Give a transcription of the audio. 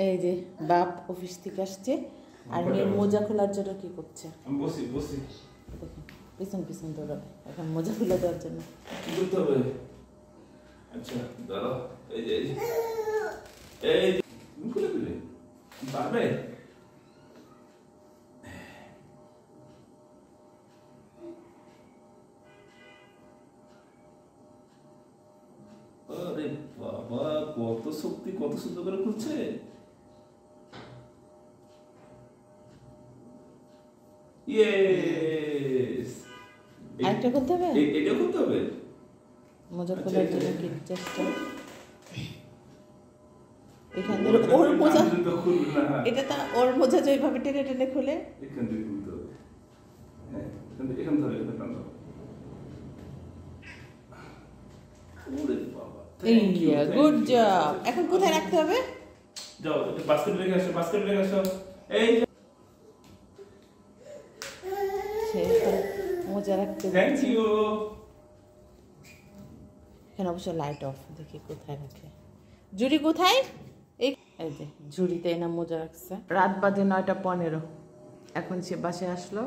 এই যে বাপ অফিস থেকে আসছে আর মেয়ের মোজা খোলার জন্য কি করছে বসি দেখুন পিছন পিছন দৌড়াবে এখন মোজা খুলে দেওয়ার জন্য কি করতে হবে আচ্ছা দাঁড়াও এই যে খুলে দিলে পারবে আরে বাবা কত শক্তি কত সুন্দর করে খুলছে ইয়েস আরেকটা করতে হবে এটা করতে হবে মোজা খোলার জন্য কি চেষ্টা এখান থেকে ওর মোজা এটা তো ওর মোজা যেভাবে টেনে টেনে খুলে এখান থেকে খুলতে হবে হ্যাঁ এখান ধরে এটা টান দাও ওরে বাবা গুড জব এখন কোথায় রাখতে হবে যাও এটা বাস্কেট রেখে আসো এই মোজা রাখতে থ্যাংক ইউ এখানে অবশ্য লাইট অফ দেখি কোথায় রাখে জুড়ি কোথায় এই যে ঝুড়িতে না মোজা রাখছে রাত বাজে 9:15 এখন সে বাসায় আসলো